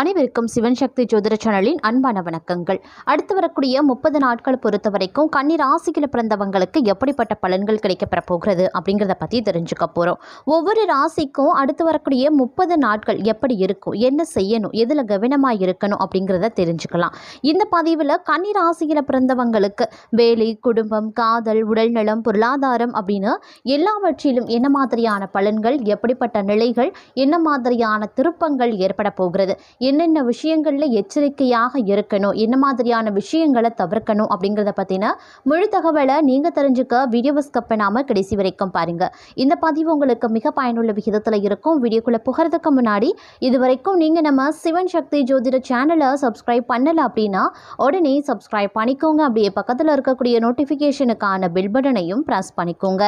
அனைவருக்கும் சிவன் சக்தி ஜோதிட சேனலின் அன்பான வணக்கங்கள். அடுத்து வரக்கூடிய 30 நாட்கள் பொறுத்த வரைக்கும் கன்னி ராசியில் பிறந்தவங்களுக்கு எப்படிப்பட்ட பலன்கள் கிடைக்கப்பெற போகிறது அப்படிங்கிறத பற்றி தெரிஞ்சுக்க போகிறோம். ஒவ்வொரு ராசிக்கும் அடுத்து வரக்கூடிய 30 நாட்கள் எப்படி இருக்கும், என்ன செய்யணும், எதில் கவனமாக இருக்கணும் அப்படிங்கிறத தெரிஞ்சுக்கலாம். இந்த பதிவில் கன்னி ராசியில் பிறந்தவங்களுக்கு வேலை, குடும்பம், காதல், உடல்நலம், பொருளாதாரம் அப்படின்னு எல்லாவற்றிலும் என்ன மாதிரியான பலன்கள், எப்படிப்பட்ட நிலைகள், என்ன மாதிரியான திருப்பங்கள் ஏற்பட போகிறது, என்னென்ன விஷயங்களில் எச்சரிக்கையாக இருக்கணும், என்ன மாதிரியான விஷயங்களை தவிர்க்கணும் அப்படிங்கிறத பற்றின முழு தகவலை நீங்கள் தெரிஞ்சுக்க வீடியோவை ஸ்கிப் பண்ணாமல் கடைசி வரைக்கும் பாருங்கள். இந்த பதிவு உங்களுக்கு மிக பயனுள்ள விகிதத்தில் இருக்கும். வீடியோக்குள்ளே புகிறதுக்கு முன்னாடி இது வரைக்கும் நீங்கள் நம்ம சிவன் சக்தி ஜோதிட சேனலை சப்ஸ்கிரைப் பண்ணலை அப்படின்னா உடனே சப்ஸ்கிரைப் பண்ணிக்கோங்க. அப்படியே பக்கத்தில் இருக்கக்கூடிய நோட்டிஃபிகேஷனுக்கான பெல் பட்டனையும் ப்ரெஸ் பண்ணிக்கோங்க.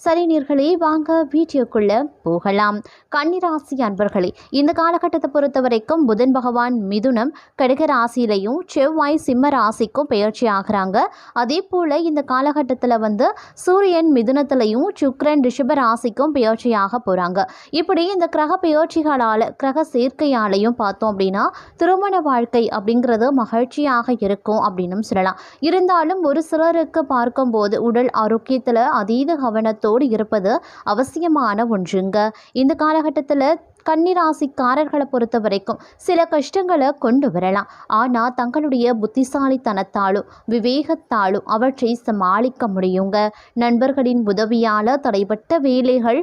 சரி நேயர்களே, வாங்க வீடியோக்குள்ளே போகலாம். கன்னிராசி அன்பர்களே, இந்த காலகட்டத்தை பொறுத்த வரைக்கும் புதன் பகவான் மிதுனம் கடக ராசியிலையும் செவ்வாய் சிம்ம ராசிக்கும் பெயர்ச்சி ஆகிறாங்க. அதே போல் இந்த காலகட்டத்தில் சூரியன் மிதுனத்திலையும் சுக்கிரன் ரிஷப ராசிக்கும் பெயர்ச்சியாக போகிறாங்க. இப்படி இந்த கிரக பெயர்ச்சிகளால், கிரக சேர்க்கையாலையும் பார்த்தோம் அப்படின்னா திருமண வாழ்க்கை அப்படிங்கிறது மகிழ்ச்சியாக இருக்கும் அப்படின்னு சொல்லலாம். இருந்தாலும் ஒரு சிலருக்கு பார்க்கும்போது உடல் ஆரோக்கியத்தில் அதீத கவனத்தோடு இருப்பது அவசியமான ஒன்றுங்க. இந்த காலகட்டத்தில் கன்னிராசிக்காரர்களை பொறுத்த வரைக்கும் சில கஷ்டங்களை கொண்டு வரலாம். ஆனால் தங்களுடைய புத்திசாலித்தனத்தாலும் விவேகத்தாலும் அவற்றை சமாளிக்க முடியுங்க. நண்பர்களின் உதவியால் தடைப்பட்ட வேலைகள்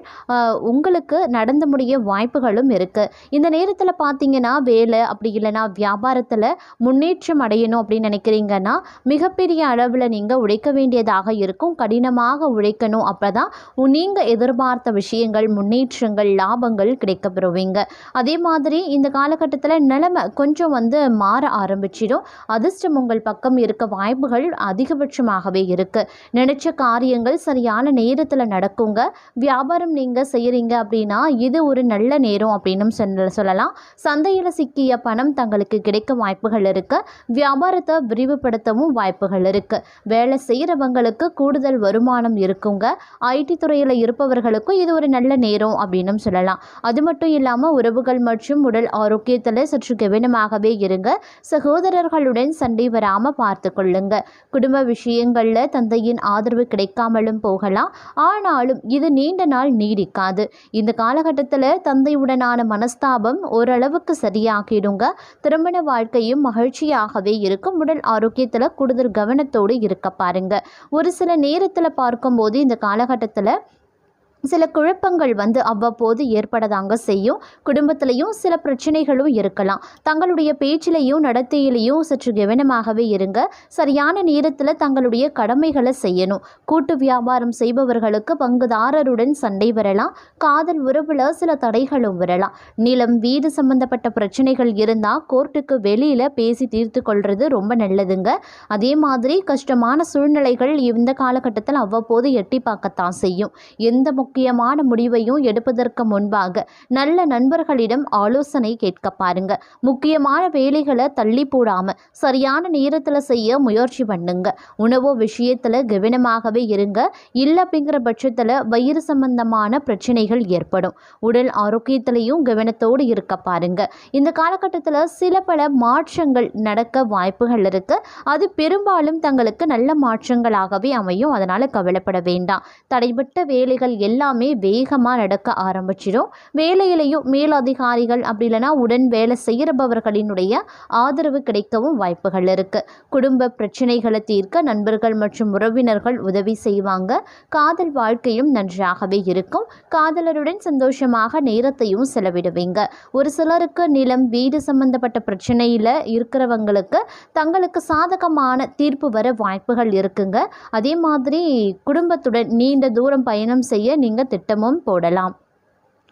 உங்களுக்கு நடந்து முடிய வாய்ப்புகளும் இருக்குது. இந்த நேரத்தில் பார்த்தீங்கன்னா வேலை அப்படி இல்லைன்னா வியாபாரத்தில் முன்னேற்றம் அடையணும் அப்படின்னு நினைக்கிறீங்கன்னா மிகப்பெரிய அளவில் நீங்கள் உழைக்க வேண்டியதாக இருக்கும். கடினமாக உழைக்கணும். அப்போ தான் நீங்கள் எதிர்பார்த்த விஷயங்கள், முன்னேற்றங்கள், லாபங்கள் கிடைக்கப்பெறும். அதே மாதிரி இந்த காலகட்டத்தில் நிலைமை கொஞ்சம் மாற ஆரம்பிச்சிடும். அதிர்ஷ்டம் உங்கள் பக்கம் இருக்க வாய்ப்புகள் அதிகபட்சமாகவே இருக்கு. நினைச்ச காரியங்கள் சரியான நேரத்தில் நடக்குங்க. வியாபாரம் நீங்க செய்யறீங்க அப்படின்னா இது ஒரு நல்ல நேரம் அப்படின்னு சொல்லலாம். சந்தையில் சிக்கிய பணம் தங்களுக்கு கிடைக்க வாய்ப்புகள் இருக்கு. வியாபாரத்தை விரிவுபடுத்தவும் வாய்ப்புகள் இருக்கு. வேலை செய்யறவங்களுக்கு கூடுதல் வருமானம் இருக்குங்க. ஐடி துறையில் இருப்பவர்களுக்கும் இது ஒரு நல்ல நேரம் அப்படின்னு சொல்லலாம். அது மட்டும் இல்லாமல் உறவுகள் மற்றும் உடல் ஆரோக்கியத்தில் சற்று கவனமாகவே இருங்க. சகோதரர்களுடன் சண்டை வராமல் பார்த்து கொள்ளுங்க. குடும்ப விஷயங்களில் தந்தையின் ஆதரவு கிடைக்காமலும் போகலாம். ஆனாலும் இது நீண்ட நாள் நீடிக்காது. இந்த காலகட்டத்தில் தந்தையுடனான மனஸ்தாபம் ஓரளவுக்கு சரியாகிடுங்க. திருமண வாழ்க்கையும் மகிழ்ச்சியாகவே இருக்கும். உடல் ஆரோக்கியத்தில் கூடுதல் கவனத்தோடு இருக்க பாருங்க. ஒரு சில நேரத்தில் பார்க்கும்போது இந்த காலகட்டத்தில் சில குழப்பங்கள் அவ்வப்போது ஏற்படதாங்க செய்யும். குடும்பத்திலையும் சில பிரச்சனைகளும் இருக்கலாம். தங்களுடைய பேச்சிலையும் நடத்தையிலையும் சற்று கவனமாகவே இருங்க. சரியான நேரத்தில் தங்களுடைய கடமைகளை செய்யணும். கூட்டு வியாபாரம் செய்பவர்களுக்கு பங்குதாரருடன் சண்டை வரலாம். காதல் உறவுல சில தடைகளும் வரலாம். நிலம், வீடு சம்பந்தப்பட்ட பிரச்சனைகள் இருந்தால் கோர்ட்டுக்கு வெளியில் பேசி தீர்த்து கொள்வது ரொம்ப நல்லதுங்க. அதே மாதிரி கஷ்டமான சூழ்நிலைகள் இந்த காலகட்டத்தில் அவ்வப்போது எட்டி பார்க்கத்தான் செய்யும். எந்த முக்கியமான முடிவையும் எடுப்பதற்கு முன்பாக நல்ல நண்பர்களிடம் ஆலோசனை கேட்க பாருங்க. முக்கியமான வேலைகளை தள்ளி போடாம சரியான நேரத்தில் செய்ய முயற்சி பண்ணுங்க. உணவு விஷயத்துல கவனமாகவே இருங்க. இல்லை அப்படிங்கிற பட்சத்தில் வயிறு சம்பந்தமான பிரச்சனைகள் ஏற்படும். உடல் ஆரோக்கியத்திலையும் கவனத்தோடு இருக்க பாருங்க. இந்த காலகட்டத்தில் சில பல மாற்றங்கள் நடக்க வாய்ப்புகள் இருக்கு. அது பெரும்பாலும் தங்களுக்கு நல்ல மாற்றங்களாகவே அமையும். அதனால கவலைப்பட வேண்டாம். தடைபட்ட வேலைகள் எல்லாமே வேகமாக நடக்க ஆரம்பிச்சிடும். வேலையிலையும் மேலதிகாரிகள் அப்படி இல்லைனா உடன் வேலை செய்கிறவர்களினுடைய ஆதரவு கிடைக்கவும் வாய்ப்புகள் இருக்கு. குடும்ப பிரச்சனைகளை தீர்க்க நண்பர்கள் மற்றும் உறவினர்கள் உதவி செய்வாங்க. காதல் வாழ்க்கையும் நன்றாகவே இருக்கும். காதலருடன் சந்தோஷமாக நேரத்தையும் செலவிடுவீங்க. ஒரு சிலருக்கு நிலம், வீடு சம்பந்தப்பட்ட பிரச்சனையில் இருக்கிறவங்களுக்கு தங்களுக்கு சாதகமான தீர்ப்பு வர வாய்ப்புகள் இருக்குங்க. அதே மாதிரி குடும்பத்துடன் நீண்ட தூரம் பயணம் செய்ய நீங்கள் திட்டமும் போடலாம்.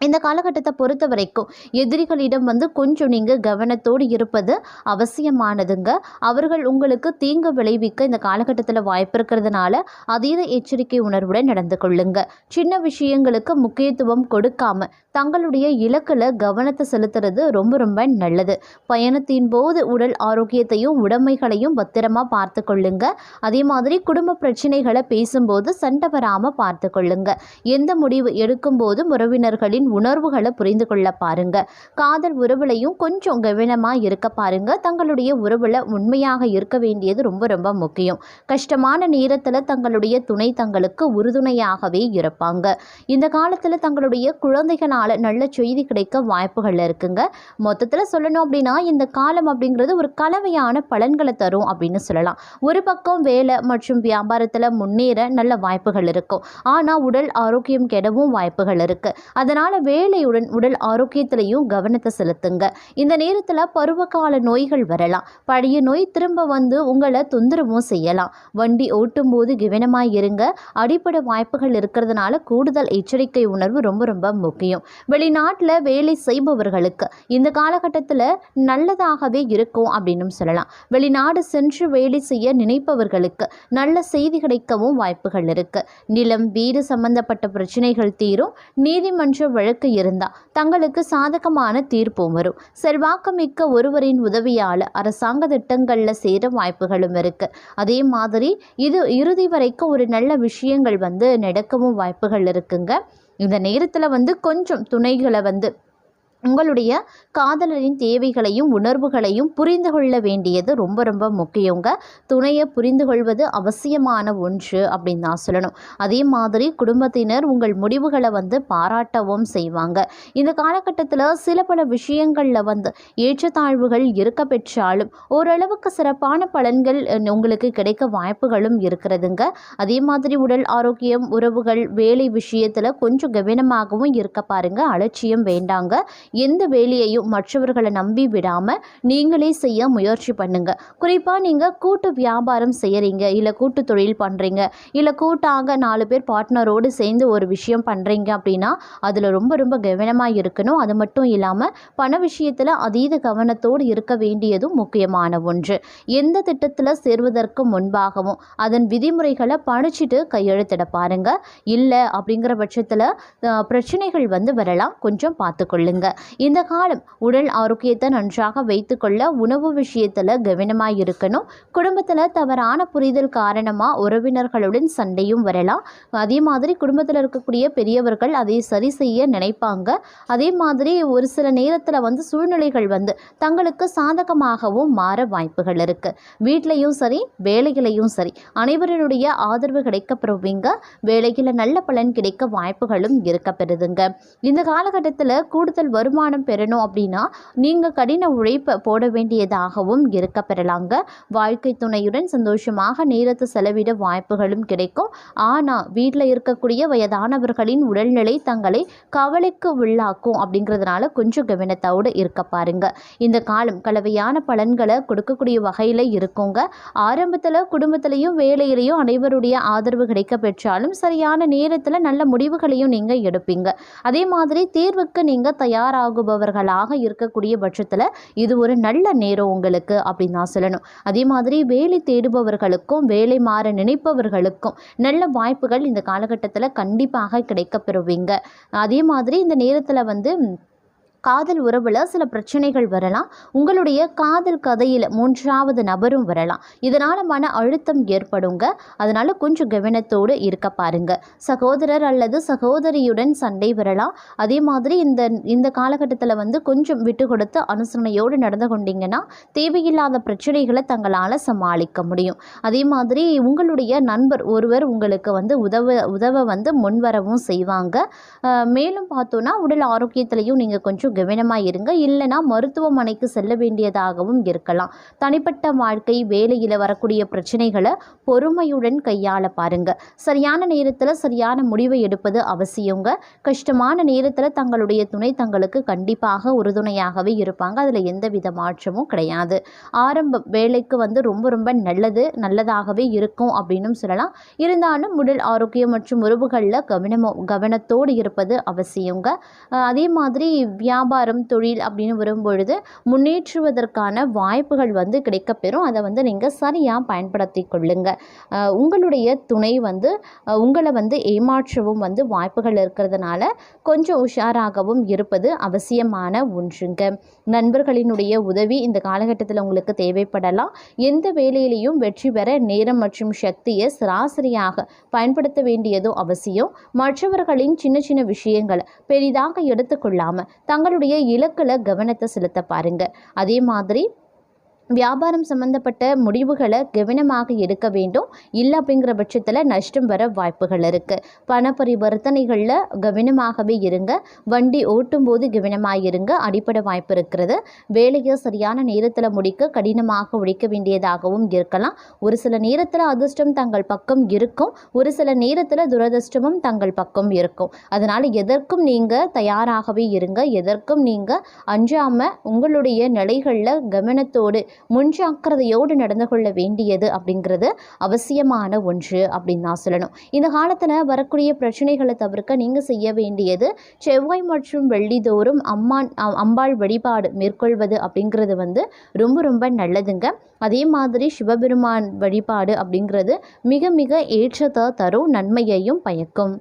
இந்த காலகட்டத்தை பொறுத்த வரைக்கும் எதிரிகளிடம் கொஞ்சம் நீங்கள் கவனத்தோடு இருப்பது அவசியமானதுங்க. அவர்கள் உங்களுக்கு தீங்கு விளைவிக்க இந்த காலகட்டத்தில் வாய்ப்பு இருக்கிறதுனால அதீத எச்சரிக்கை உணர்வுடன் நடந்து கொள்ளுங்க. சின்ன விஷயங்களுக்கு முக்கியத்துவம் கொடுக்காம தங்களுடைய இலக்கில் கவனத்தை செலுத்துறது ரொம்ப ரொம்ப நல்லது. பயணத்தின் போது உடல் ஆரோக்கியத்தையும் உடைமைகளையும் பத்திரமா பார்த்து கொள்ளுங்க. அதே மாதிரி குடும்ப பிரச்சனைகளை பேசும்போது சண்டை வராமல் பார்த்து கொள்ளுங்க. எந்த முடிவு எடுக்கும் போதும் உறவினர்களின் உணர்வுகளை புரிந்து கொள்ள பாருங்க. காதல் உறவுலையும் கொஞ்சம் கவனமாக இருக்க பாருங்க. தங்களுடைய உறவில் உண்மையாக இருக்க வேண்டியது ரொம்ப ரொம்ப முக்கியம். கஷ்டமான நேரத்தில் தங்களுடைய துணை தங்களுக்கு உறுதுணையாகவே இருப்பாங்க. இந்த காலத்தில் தங்களுடைய குழந்தைகளால் நல்ல செய்தி கிடைக்க வாய்ப்புகள் இருக்குங்க. மொத்தத்தில் சொல்லணும் அப்படின்னா இந்த காலம் அப்படிங்கிறது ஒரு கலவையான பலன்களை தரும் அப்படின்னு சொல்லலாம். ஒரு பக்கம் வேலை மற்றும் வியாபாரத்தில் முன்னேற நல்ல வாய்ப்புகள் இருக்கும். ஆனால் உடல் ஆரோக்கியம் கெடவும் வாய்ப்புகள் இருக்கு. அதனால வேலையுடன் உடல் ஆரோக்கியத்திலையும் கவனத்தை செலுத்துங்க. இந்த நேரத்தில் பருவகால நோய்கள் வரலாம். பழைய நோய் திரும்ப வந்து உங்களை தொந்தரவும் செய்யலாம். வண்டி ஓட்டும் போது கவனமாக இருங்க. அடிப்படை வாய்ப்புகள் இருக்கிறதுனால கூடுதல் எச்சரிக்கை உணர்வு ரொம்ப ரொம்ப முக்கியம். வெளிநாட்டில் வேலை செய்பவர்களுக்கு இந்த காலகட்டத்தில் நல்லதாகவே இருக்கும் அப்படின்னு சொல்லலாம். வெளிநாடு சென்று வேலை செய்ய நினைப்பவர்களுக்கு நல்ல செய்தி கிடைக்கவும் வாய்ப்புகள் இருக்கு. நிலம் வீடு சம்பந்தப்பட்ட பிரச்சனைகள் தீரும். நீதிமன்ற வழக்கு இருந்தால் தங்களுக்கு சாதகமான தீர்ப்பும் வரும். செல்வாக்கு மிக்க ஒருவரின் உதவியால் அரசாங்க திட்டங்களில் சேர வாய்ப்புகளும் இருக்கு. அதே மாதிரி இது இறுதி வரைக்கும் ஒரு நல்ல விஷயங்கள் நடக்கவும் வாய்ப்புகள் இருக்குங்க. இந்த நேரத்தில் கொஞ்சம் துணைகளை உங்களுடைய காதலரின் தேவைகளையும் உணர்வுகளையும் புரிந்து கொள்ள வேண்டியது ரொம்ப ரொம்ப முக்கியங்க. துணையை புரிந்து கொள்வது அவசியமான ஒன்று அப்படின்னு தான் சொல்லணும். அதே மாதிரி குடும்பத்தினர் உங்கள் முடிவுகளை பாராட்டவும் செய்வாங்க. இந்த காலகட்டத்தில் சில பல விஷயங்களில் ஏற்றத்தாழ்வுகள் இருக்க பெற்றாலும் ஓரளவுக்கு சிறப்பான பலன்கள் உங்களுக்கு கிடைக்க வாய்ப்புகளும் இருக்கிறதுங்க. அதே மாதிரி உடல் ஆரோக்கியம் உறவுகள் வேலை விஷயத்தில் கொஞ்சம் கவனமாகவும் இருக்க பாருங்க. அலட்சியம் வேண்டாங்க. எந்த வேலையையும் மற்றவர்களை நம்பி விடாமல் நீங்களே செய்ய முயற்சி பண்ணுங்க. குறிப்பாக நீங்கள் கூட்டு வியாபாரம் செய்கிறீங்க, இல்லை கூட்டு தொழில் பண்ணுறீங்க, இல்லை கூட்டாக 4 பேர் பார்ட்னரோடு சேர்ந்து ஒரு விஷயம் பண்ணுறீங்க அப்படின்னா அதில் ரொம்ப ரொம்ப கவனமாக இருக்கணும். அது மட்டும் இல்லாமல் பண விஷயத்தில் அதீத கவனத்தோடு இருக்க வேண்டியதும் முக்கியமான ஒன்று. எந்த திட்டத்தில் சேர்வதற்கு முன்பாகவும் அதன் விதிமுறைகளை படிச்சுட்டு கையெழுத்திட பாருங்க. இல்லை அப்படிங்கிற பட்சத்தில் பிரச்சனைகள் வரலாம். கொஞ்சம் பார்த்துக்கொள்ளுங்க. இந்த காலம் உடல் ஆரோக்கியத்தை நன்றாக வைத்துக்கொள்ள உணவு விஷயத்தில் கவனமாக இருக்கணும். குடும்பத்தில் தவறான புரிதல் காரணமாக உறவினர்களுடன் சண்டையும் வரலாம். அதே மாதிரி குடும்பத்தில் இருக்கக்கூடிய பெரியவர்கள் அதை சரி செய்ய நினைப்பாங்க. அதே மாதிரி ஒரு சில நேரத்தில் சூழ்நிலைகள் தங்களுக்கு சாதகமாகவும் மாற வாய்ப்புகள் இருக்குது. வீட்லேயும் சரி வேலைகளையும் சரி அனைவருடைய ஆதரவு கிடைக்கப்பெறுவீங்க. வேலையில் நல்ல பலன் கிடைக்க வாய்ப்புகளும் இருக்க பெறுதுங்க. இந்த காலகட்டத்தில் கூடுதல் வருமானம் பெறணும் அப்படின்னா நீங்கள் கடின உழைப்பை போட வேண்டியதாகவும் இருக்க பெறலாங்க. வாழ்க்கை துணையுடன் சந்தோஷமாக நேரத்தை செலவிட வாய்ப்புகளும் கிடைக்கும். ஆனால் வீட்டில் இருக்கக்கூடிய வயதானவர்களின் உடல்நிலை தங்களை கவலைக்கு உள்ளாக்கும். அப்படிங்கிறதுனால கொஞ்சம் கவனத்தோடு இருக்க பாருங்க. இந்த காலம் கலவையான பலன்களை கொடுக்கக்கூடிய வகையில் இருக்குங்க. ஆரம்பத்தில் குடும்பத்திலையும் வேலையிலையும் அனைவருடைய ஆதரவு கிடைக்க பெற்றாலும் சரியான நேரத்தில் நல்ல முடிவுகளையும் நீங்கள் எடுப்பீங்க. அதே மாதிரி தேர்வுக்கு நீங்கள் தயாராகுபவர்களாக இருக்கக்கூடிய பட்சத்தில் இது ஒரு நல்ல நேரம் உங்களுக்கு அப்படின்னு நான் சொல்லணும். அதே மாதிரி வேலை தேடுபவர்களுக்கும் வேலை மாற நினைப்பவர்களுக்கும் நல்ல வாய்ப்புகள் இந்த காலகட்டத்தில் கண்டிப்பாக கிடைக்கப்பெறுவீங்க. அதே மாதிரி இந்த நேரத்தில் காதல் உறவில் சில பிரச்சனைகள் வரலாம். உங்களுடைய காதல் கதையில் 3வது நபரும் வரலாம். இதனால் மன அழுத்தம் ஏற்படுங்க. அதனால் கொஞ்சம் கவனத்தோடு இருக்க பாருங்க. சகோதரர் அல்லது சகோதரியுடன் சண்டை வரலாம். அதே மாதிரி இந்த காலகட்டத்தில் கொஞ்சம் விட்டு கொடுத்து அனுசரணையோடு நடந்து கொண்டீங்கன்னா தேவையில்லாத பிரச்சனைகளை தங்களால் சமாளிக்க முடியும். அதே மாதிரி உங்களுடைய நண்பர் ஒருவர் உங்களுக்கு உதவ முன்வரவும் செய்வாங்க. மேலும் பார்த்தோன்னா உடல் ஆரோக்கியத்திலையும் நீங்கள் கொஞ்சம் கவனமாக இருங்க. இல்லைனா மருத்துவமனைக்கு செல்ல வேண்டியதாகவும் இருக்கலாம். தனிப்பட்ட வாழ்க்கை வேலையில் வரக்கூடிய பிரச்சனைகளை பொறுமையுடன் கையாள பாருங்க. சரியான நேரத்தில் சரியான முடிவை எடுப்பது அவசியங்க. கஷ்டமான நேரத்தில் தங்களுடைய துணை தங்களுக்கு கண்டிப்பாக உறுதுணையாகவே இருப்பாங்க. அதில் எந்தவித மாற்றமும் கிடையாது. ஆரம்பம் வேலைக்கு ரொம்ப ரொம்ப நல்லதாகவே இருக்கும் அப்படின்னு சொல்லலாம். இருந்தாலும் உடல் ஆரோக்கியம் மற்றும் உறவுகளில் கவனத்தோடு இருப்பது அவசியங்க. அதே மாதிரி வியாபாரம் தொழில் அப்படின்னு வரும்பொழுது முன்னேற்றுவதற்கான வாய்ப்புகள் வந்து கிடைக்கப்பெறும். அதை வந்து நீங்கள் சரியாக பயன்படுத்தி கொள்ளுங்க. உங்களுடைய துணை வந்து உங்களை வந்து ஏமாற்றவும் வந்து வாய்ப்புகள் இருக்கிறதுனால கொஞ்சம் உஷாராகவும் இருப்பது அவசியமான ஒன்றுங்க. நண்பர்களினுடைய உதவி இந்த காலகட்டத்தில் உங்களுக்கு தேவைப்படலாம். எந்த வேலையிலையும் வெற்றி பெற நேரம் மற்றும் சக்தியை சராசரியாக பயன்படுத்த வேண்டியதும் அவசியம். மற்றவர்களின் சின்ன சின்ன விஷயங்களை பெரிதாக எடுத்துக்கொள்ளாம தங்களுடைய இலக்குல கவனத்தை செலுத்த பாருங்க. அதே மாதிரி வியாபாரம் சம்பந்தப்பட்ட முடிவுகளை கவனமாக எடுக்க வேண்டும். இல்லை அப்படிங்கிற பட்சத்தில் நஷ்டம் வர வாய்ப்புகள் இருக்குது. பண பரிவர்த்தனைகளில் கவனமாகவே இருங்க. வண்டி ஓட்டும் போது கவனமாக இருங்க. அடிப்படை வாய்ப்பு இருக்கிறது. வேலையை சரியான நேரத்தில் முடிக்க கடினமாக உழைக்க வேண்டியதாகவும் இருக்கலாம். ஒரு சில நேரத்தில் அதிர்ஷ்டம் தங்கள் பக்கம் இருக்கும், ஒரு சில நேரத்தில் துரதிர்ஷ்டமும் தங்கள் பக்கம் இருக்கும். அதனால் எதற்கும் நீங்கள் தயாராகவே இருங்க. எதற்கும் நீங்கள் அஞ்சாமல் உங்களுடைய நிலைகளில் கவனத்தோடு முன்ஜாக்கிரதையோடு நடந்து கொள்ள வேண்டியது அப்படிங்கிறது அவசியமான ஒன்று அப்படின்னு தான் சொல்லணும். இந்த காலத்தில் வரக்கூடிய பிரச்சனைகளை தவிர்க்க நீங்கள் செய்ய வேண்டியது செவ்வாய் மற்றும் வெள்ளி தோறும் அம்பாள் வழிபாடு மேற்கொள்வது அப்படிங்கிறது வந்து ரொம்ப ரொம்ப நல்லதுங்க. அதே மாதிரி சிவபெருமான் வழிபாடு அப்படிங்கிறது மிக மிக ஏற்றத்தை தரும், நன்மையையும் பயக்கும்.